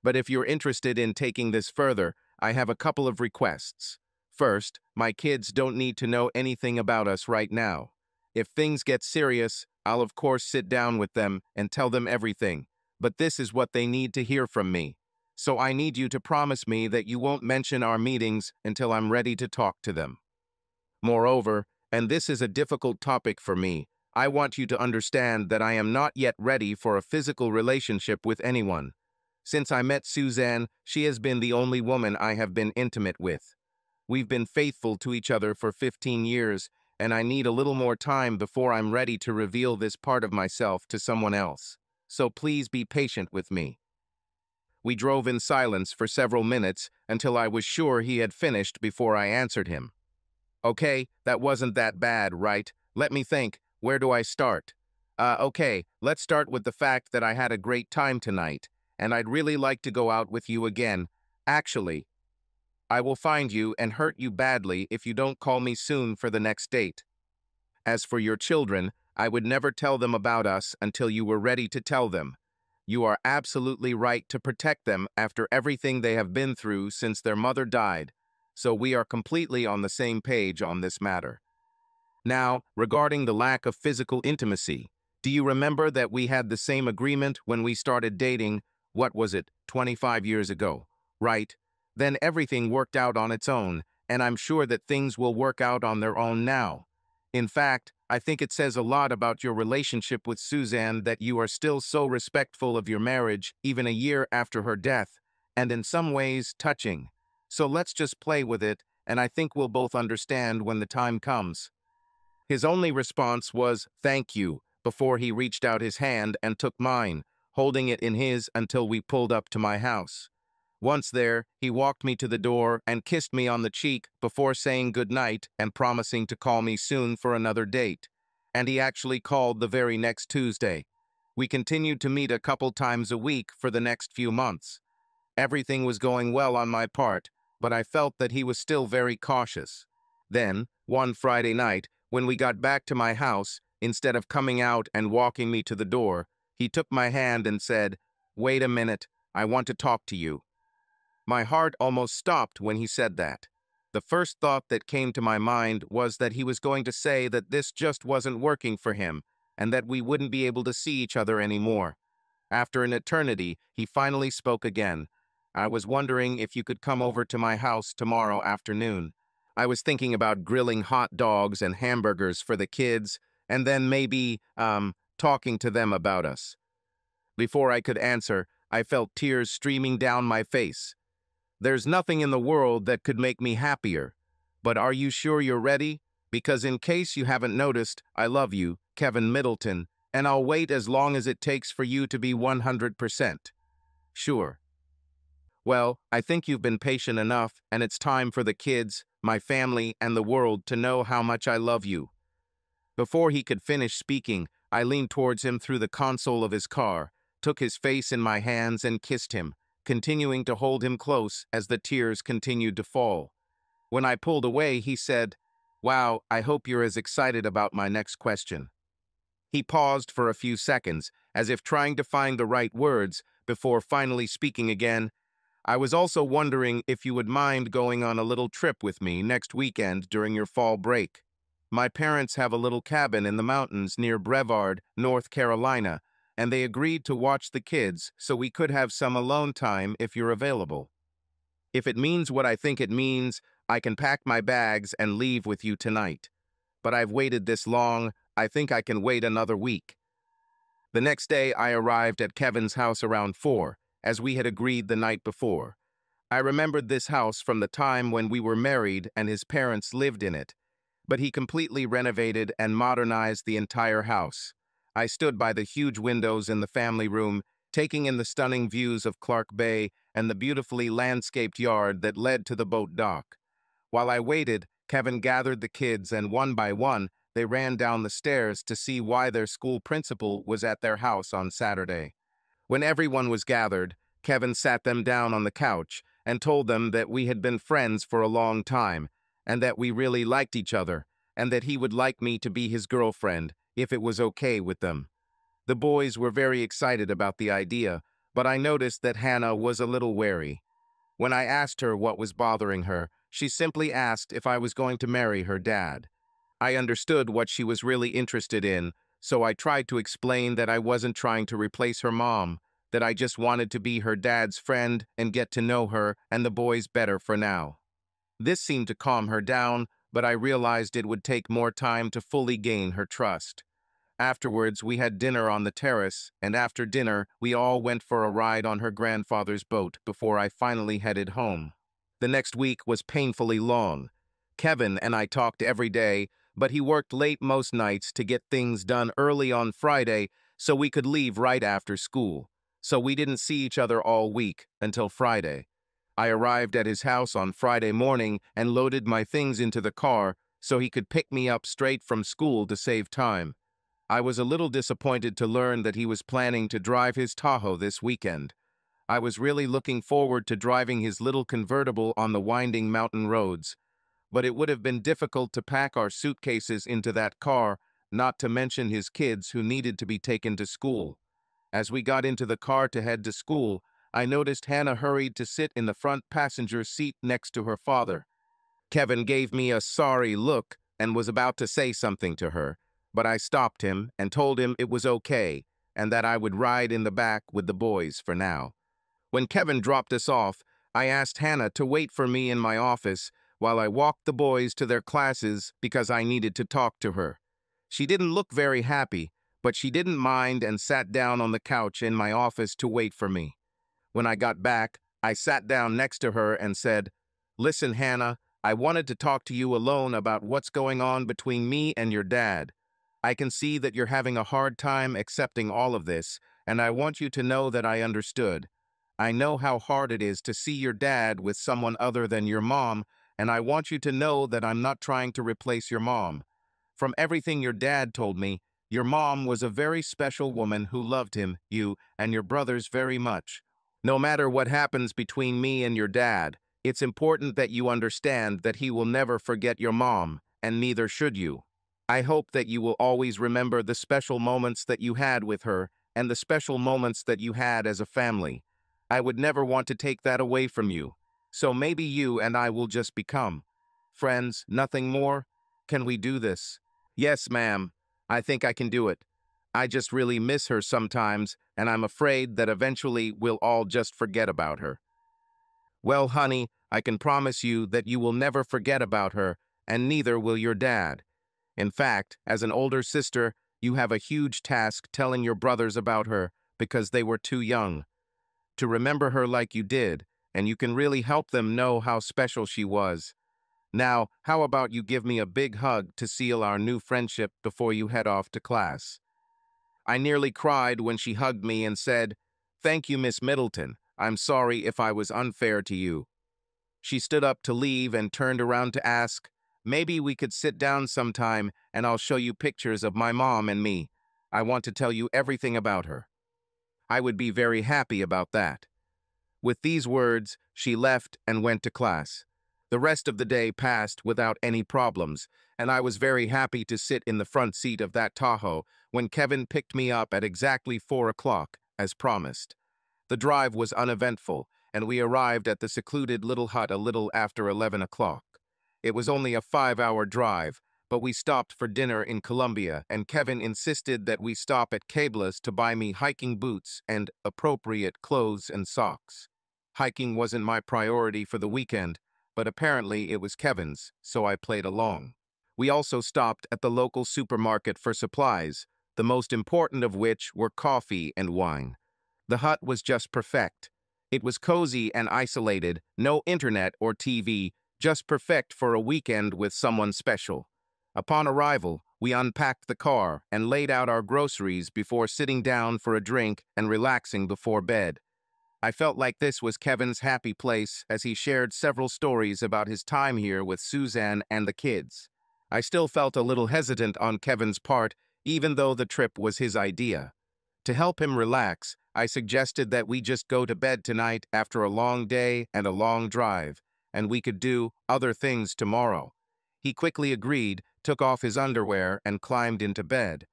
But if you're interested in taking this further, I have a couple of requests. First, my kids don't need to know anything about us right now. If things get serious, I'll of course sit down with them and tell them everything, but this is what they need to hear from me. So I need you to promise me that you won't mention our meetings until I'm ready to talk to them. Moreover, and this is a difficult topic for me, I want you to understand that I am not yet ready for a physical relationship with anyone. Since I met Suzanne, she has been the only woman I have been intimate with. We've been faithful to each other for 15 years, and I need a little more time before I'm ready to reveal this part of myself to someone else. So please be patient with me. We drove in silence for several minutes until I was sure he had finished before I answered him. "Okay, that wasn't that bad, right? Let me think. Where do I start? Okay, let's start with the fact that I had a great time tonight, and I'd really like to go out with you again. Actually, I will find you and hurt you badly if you don't call me soon for the next date. As for your children, I would never tell them about us until you were ready to tell them. You are absolutely right to protect them after everything they have been through since their mother died, so we are completely on the same page on this matter. Now, regarding the lack of physical intimacy, do you remember that we had the same agreement when we started dating, what was it, 25 years ago, right? Then everything worked out on its own, and I'm sure that things will work out on their own now. In fact, I think it says a lot about your relationship with Suzanne that you are still so respectful of your marriage even a year after her death, and in some ways touching. So let's just play with it, and I think we'll both understand when the time comes." His only response was, "Thank you," before he reached out his hand and took mine, holding it in his until we pulled up to my house. Once there, he walked me to the door and kissed me on the cheek before saying goodnight and promising to call me soon for another date. And he actually called the very next Tuesday. We continued to meet a couple times a week for the next few months. Everything was going well on my part, but I felt that he was still very cautious. Then, one Friday night, when we got back to my house, instead of coming out and walking me to the door, he took my hand and said, "Wait a minute, I want to talk to you." My heart almost stopped when he said that. The first thought that came to my mind was that he was going to say that this just wasn't working for him, and that we wouldn't be able to see each other anymore. After an eternity, he finally spoke again. "I was wondering if you could come over to my house tomorrow afternoon. I was thinking about grilling hot dogs and hamburgers for the kids, and then maybe, talking to them about us." Before I could answer, I felt tears streaming down my face. "There's nothing in the world that could make me happier. But are you sure you're ready? Because in case you haven't noticed, I love you, Kevin Middleton, and I'll wait as long as it takes for you to be 100% sure." Well, I think you've been patient enough, and it's time for the kids, my family, and the world to know how much I love you. Before he could finish speaking, I leaned towards him through the console of his car, took his face in my hands and kissed him, continuing to hold him close as the tears continued to fall. When I pulled away, he said, "Wow, I hope you're as excited about my next question." He paused for a few seconds, as if trying to find the right words, before finally speaking again. I was also wondering if you would mind going on a little trip with me next weekend during your fall break. My parents have a little cabin in the mountains near Brevard, North Carolina, and they agreed to watch the kids so we could have some alone time if you're available. If it means what I think it means, I can pack my bags and leave with you tonight. But I've waited this long, I think I can wait another week. The next day, I arrived at Kevin's house around 4, as we had agreed the night before. I remembered this house from the time when we were married and his parents lived in it, but he completely renovated and modernized the entire house. I stood by the huge windows in the family room, taking in the stunning views of Clark Bay and the beautifully landscaped yard that led to the boat dock. While I waited, Kevin gathered the kids and one by one, they ran down the stairs to see why their school principal was at their house on Saturday. When everyone was gathered, Kevin sat them down on the couch and told them that we had been friends for a long time and that we really liked each other and that he would like me to be his girlfriend if it was okay with them. The boys were very excited about the idea, but I noticed that Hannah was a little wary. When I asked her what was bothering her, she simply asked if I was going to marry her dad. I understood what she was really interested in, so I tried to explain that I wasn't trying to replace her mom, that I just wanted to be her dad's friend and get to know her and the boys better for now. This seemed to calm her down, but I realized it would take more time to fully gain her trust. Afterwards, we had dinner on the terrace, and after dinner, we all went for a ride on her grandfather's boat before I finally headed home. The next week was painfully long. Kevin and I talked every day, but he worked late most nights to get things done early on Friday so we could leave right after school. So we didn't see each other all week until Friday. I arrived at his house on Friday morning and loaded my things into the car so he could pick me up straight from school to save time. I was a little disappointed to learn that he was planning to drive his Tahoe this weekend. I was really looking forward to driving his little convertible on the winding mountain roads, but it would have been difficult to pack our suitcases into that car, not to mention his kids who needed to be taken to school. As we got into the car to head to school, I noticed Hannah hurried to sit in the front passenger seat next to her father. Kevin gave me a sorry look and was about to say something to her, but I stopped him and told him it was okay and that I would ride in the back with the boys for now. When Kevin dropped us off, I asked Hannah to wait for me in my office while I walked the boys to their classes because I needed to talk to her. She didn't look very happy, but she didn't mind and sat down on the couch in my office to wait for me. When I got back, I sat down next to her and said, "Listen, Hannah, I wanted to talk to you alone about what's going on between me and your dad. I can see that you're having a hard time accepting all of this, and I want you to know that I understood. I know how hard it is to see your dad with someone other than your mom, and I want you to know that I'm not trying to replace your mom. From everything your dad told me, your mom was a very special woman who loved him, you, and your brothers very much. No matter what happens between me and your dad, it's important that you understand that he will never forget your mom, and neither should you. I hope that you will always remember the special moments that you had with her and the special moments that you had as a family. I would never want to take that away from you. So maybe you and I will just become friends, nothing more. Can we do this?" "Yes, ma'am. I think I can do it. I just really miss her sometimes, and I'm afraid that eventually we'll all just forget about her." "Well, honey, I can promise you that you will never forget about her, and neither will your dad. In fact, as an older sister, you have a huge task telling your brothers about her because they were too young to remember her like you did, and you can really help them know how special she was. Now, how about you give me a big hug to seal our new friendship before you head off to class?" I nearly cried when she hugged me and said, "Thank you, Miss Middleton. I'm sorry if I was unfair to you." She stood up to leave and turned around to ask, "Maybe we could sit down sometime and I'll show you pictures of my mom and me. I want to tell you everything about her." I would be very happy about that. With these words, she left and went to class. The rest of the day passed without any problems, and I was very happy to sit in the front seat of that Tahoe when Kevin picked me up at exactly 4 o'clock, as promised. The drive was uneventful, and we arrived at the secluded little hut a little after 11 o'clock. It was only a 5-hour drive, but we stopped for dinner in Colombia, and Kevin insisted that we stop at Cabela's to buy me hiking boots and appropriate clothes and socks. Hiking wasn't my priority for the weekend, but apparently it was Kevin's, so I played along. We also stopped at the local supermarket for supplies, the most important of which were coffee and wine. The hut was just perfect. It was cozy and isolated, no internet or TV, just perfect for a weekend with someone special. Upon arrival, we unpacked the car and laid out our groceries before sitting down for a drink and relaxing before bed. I felt like this was Kevin's happy place as he shared several stories about his time here with Suzanne and the kids. I still felt a little hesitant on Kevin's part, even though the trip was his idea. To help him relax, I suggested that we just go to bed tonight after a long day and a long drive, and we could do other things tomorrow. He quickly agreed, took off his underwear, and climbed into bed.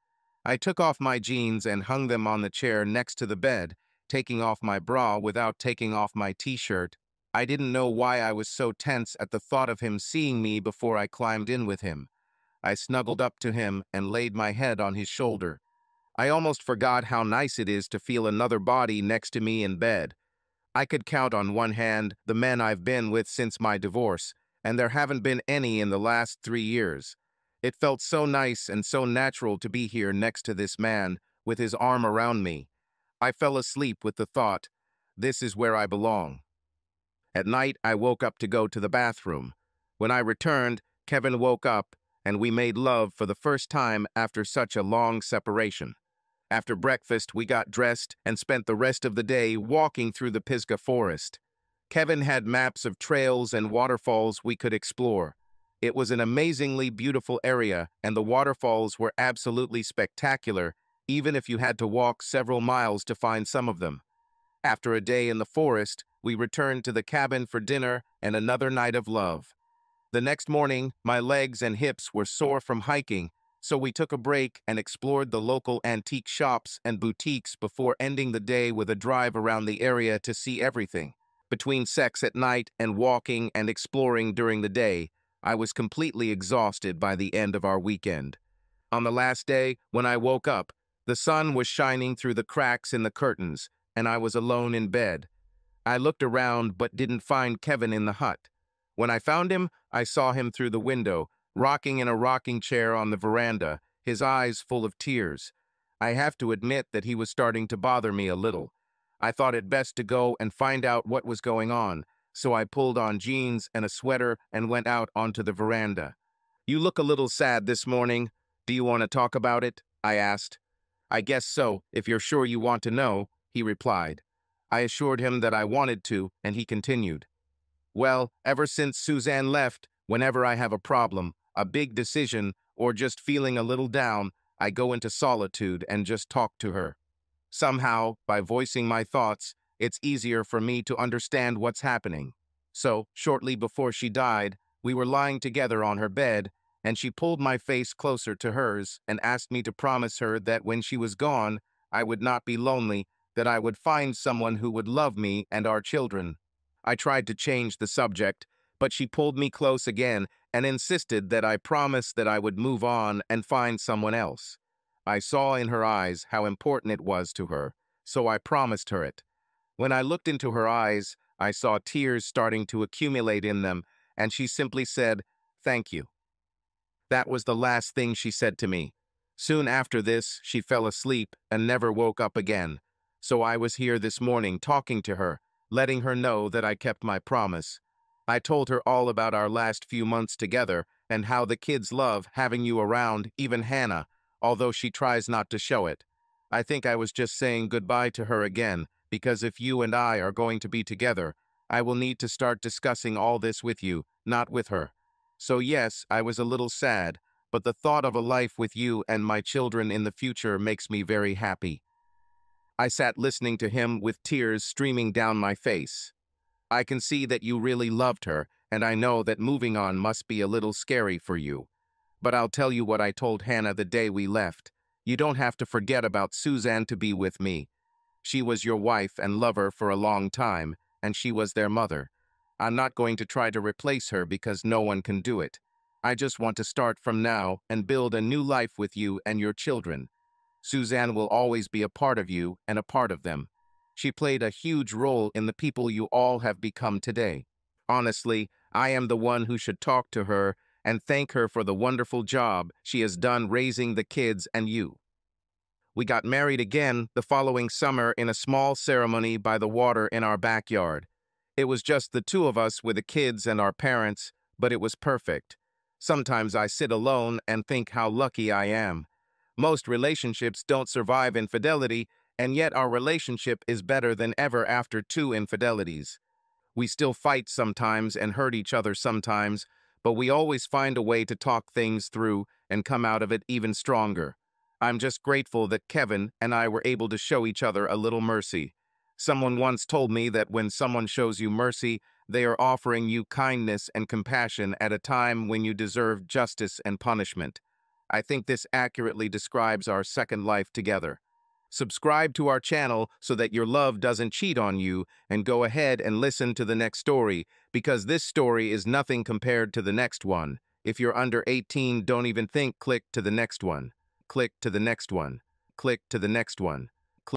I took off my jeans and hung them on the chair next to the bed, taking off my bra without taking off my t-shirt. I didn't know why I was so tense at the thought of him seeing me before I climbed in with him. I snuggled up to him and laid my head on his shoulder. I almost forgot how nice it is to feel another body next to me in bed. I could count on one hand the men I've been with since my divorce, and there haven't been any in the last 3 years. It felt so nice and so natural to be here next to this man, with his arm around me. I fell asleep with the thought, this is where I belong. At night, I woke up to go to the bathroom. When I returned, Kevin woke up, and we made love for the first time after such a long separation. After breakfast, we got dressed and spent the rest of the day walking through the Pisgah forest. Kevin had maps of trails and waterfalls we could explore. It was an amazingly beautiful area, and the waterfalls were absolutely spectacular, even if you had to walk several miles to find some of them. After a day in the forest, we returned to the cabin for dinner and another night of love. The next morning, my legs and hips were sore from hiking, so we took a break and explored the local antique shops and boutiques before ending the day with a drive around the area to see everything. Between sex at night and walking and exploring during the day, I was completely exhausted by the end of our weekend. On the last day, when I woke up, the sun was shining through the cracks in the curtains, and I was alone in bed. I looked around but didn't find Kevin in the hut. When I found him, I saw him through the window, rocking in a rocking chair on the veranda, his eyes full of tears. I have to admit that he was starting to bother me a little. I thought it best to go and find out what was going on, so I pulled on jeans and a sweater and went out onto the veranda. "You look a little sad this morning. Do you want to talk about it?" I asked. "I guess so, if you're sure you want to know," he replied. I assured him that I wanted to, and he continued. "Well, ever since Suzanne left, whenever I have a problem, a big decision, or just feeling a little down, I go into solitude and just talk to her. Somehow, by voicing my thoughts, it's easier for me to understand what's happening. So, shortly before she died, we were lying together on her bed, and she pulled my face closer to hers and asked me to promise her that when she was gone, I would not be lonely, that I would find someone who would love me and our children. I tried to change the subject, but she pulled me close again and insisted that I promise that I would move on and find someone else. I saw in her eyes how important it was to her, so I promised her it. When I looked into her eyes, I saw tears starting to accumulate in them, and she simply said, "Thank you." That was the last thing she said to me. Soon after this, she fell asleep and never woke up again. So I was here this morning talking to her, letting her know that I kept my promise. I told her all about our last few months together and how the kids love having you around, even Hannah, although she tries not to show it. I think I was just saying goodbye to her again, because if you and I are going to be together, I will need to start discussing all this with you, not with her. So yes, I was a little sad, but the thought of a life with you and my children in the future makes me very happy. I sat listening to him with tears streaming down my face. I can see that you really loved her, and I know that moving on must be a little scary for you. But I'll tell you what I told Hannah the day we left. You don't have to forget about Suzanne to be with me. She was your wife and lover for a long time, and she was their mother. I'm not going to try to replace her because no one can do it. I just want to start from now and build a new life with you and your children. Suzanne will always be a part of you and a part of them. She played a huge role in the people you all have become today. Honestly, I am the one who should talk to her and thank her for the wonderful job she has done raising the kids and you. We got married again the following summer in a small ceremony by the water in our backyard. It was just the two of us with the kids and our parents, but it was perfect. Sometimes I sit alone and think how lucky I am. Most relationships don't survive infidelity, and yet our relationship is better than ever after 2 infidelities. We still fight sometimes and hurt each other sometimes, but we always find a way to talk things through and come out of it even stronger. I'm just grateful that Kevin and I were able to show each other a little mercy. Someone once told me that when someone shows you mercy, they are offering you kindness and compassion at a time when you deserve justice and punishment. I think this accurately describes our second life together. Subscribe to our channel so that your love doesn't cheat on you, and go ahead and listen to the next story, because this story is nothing compared to the next one. If you're under 18, don't even think, click to the next one. Click to the next one. Click to the next one.